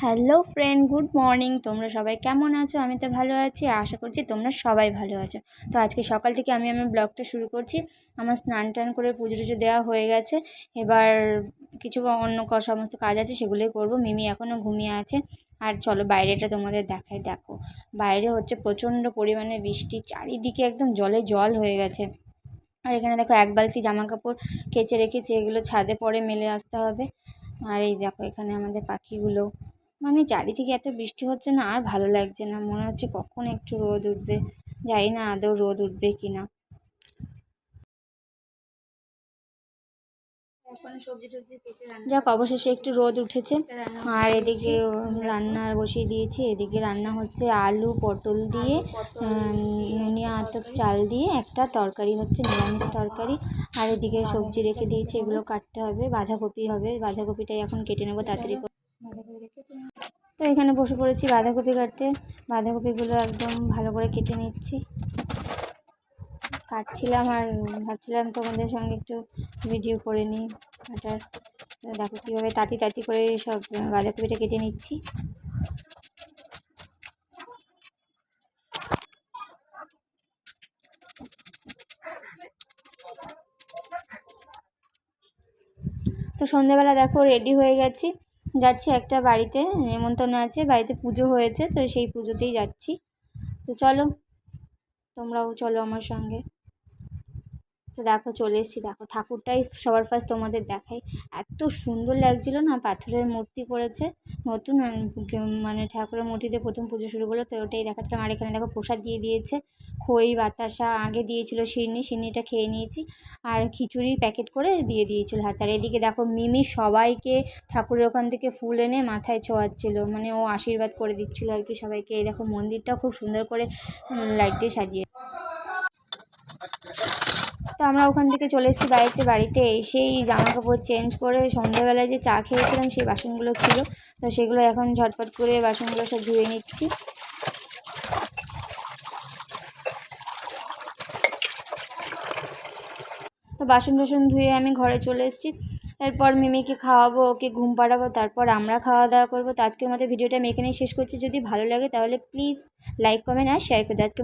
Hello friend, good morning. তোমরা সবাই কেমন আছো? আমি তো ভালো আছি, আশা করছি তোমরা সবাই ভালো আছো। তো আজকে সকাল থেকে আমি আমার ব্লগটা শুরু করছি। আমার স্নান টান করে পুজো টুজো দেওয়া হয়ে গেছে। এবার কিছু অন্য সমস্ত কাজ আছে, সেগুলোই করব। মিমি এখনও ঘুমিয়ে আছে। আর চলো বাইরেটা তোমাদের দেখাই। দেখো, বাইরে হচ্ছে প্রচণ্ড পরিমাণে বৃষ্টি, চারিদিকে একদম জলে জল হয়ে গেছে। আর এখানে দেখো এক বালতি জামা কাপড় কেচে রেখেছি, এগুলো ছাদে পরে মেলে আসতে হবে। আর এই দেখো এখানে আমাদের পাখিগুলো, মানে চারিদিকে এত বৃষ্টি হচ্ছে না, আর ভালো লাগছে না। মনে হচ্ছে কখন একটু রোদ উঠবে, জানি না আদৌ রোদ উঠবে কি না। যাক, অবশেষে একটু রোদ উঠেছে। আর এদিকে রান্না বসিয়ে দিয়েছি। এদিকে রান্না হচ্ছে আলু পটল দিয়ে নুনিয়া আতপ চাল দিয়ে একটা তরকারি হচ্ছে, নিরামিষ তরকারি। আর এদিকে সবজি রেখে দিয়েছি, এগুলো কাটতে হবে। বাঁধাকপি হবে, বাঁধাকপিটাই এখন কেটে নেবো তাড়াতাড়ি করে। তো এখানে বসে পড়েছি বাঁধাকপি কাটতে। বাঁধাকপিগুলো একদম ভালো করে কেটে নিচ্ছি। কাটছিলাম আর ভাবছিলাম তোমাদের সঙ্গে একটু ভিডিও করে নিই কাটার। দেখো কীভাবে তাঁতি তাঁতি করে সব বাঁধাকপিটা কেটে নিচ্ছি। তো সন্ধ্যাবেলা দেখো রেডি হয়ে গেছি, যাচ্ছি একটা বাড়িতে, নেমন্তন্ন আছে, বাড়িতে পুজো হয়েছে, তো সেই পুজোতেই যাচ্ছি। তো চলো, তোমরাও চলো আমার সঙ্গে। তো দেখো চলে এসেছি। দেখো ঠাকুরটাই সবার ফার্স্ট তোমাদের দেখাই। এত সুন্দর লাগছিল না, পাথরের মূর্তি করেছে নতুন, মানে ঠাকুরের মূর্তিতে প্রথম পুজো শুরু করলো, তো ওটাই দেখাচ্ছিলাম। আর এখানে দেখো প্রসাদ দিয়ে দিয়েছে, খই বাতাসা আগে দিয়েছিল, সিন্নিটা খেয়ে নিয়েছি। আর খিচুড়ি প্যাকেট করে দিয়ে দিয়েছিল হাতে। আর এদিকে দেখো মিমি সবাইকে ঠাকুরের ওখান থেকে ফুল এনে মাথায় ছোঁয়াচ্ছিল, মানে ও আশীর্বাদ করে দিচ্ছিল আর কি সবাইকে। এই দেখো মন্দিরটাও খুব সুন্দর করে লাইট দিয়ে সাজিয়ে। তো আমরা ওখান থেকে চলে এসেছি বাড়িতে এসেই জামা কাপড় চেঞ্জ করে সন্ধ্যাবেলায় যে চা খেয়েছিলাম সেই বাসনগুলো ছিল, তো সেগুলো এখন ঝটপট করে বাসনগুলো সব ধুয়ে নিচ্ছি। তো বাসন ধুয়ে আমি ঘরে চলে এসেছি। এরপর মিমিকে খাওয়াবো, ওকে ঘুম পাড়াবো, তারপর আমরা খাওয়া দাওয়া করবো। তো আজকের মতো ভিডিওটা আমি এখানেই শেষ করছি। যদি ভালো লাগে তাহলে প্লিজ লাইক কমেন্ট আর শেয়ার করে দাও। আজকে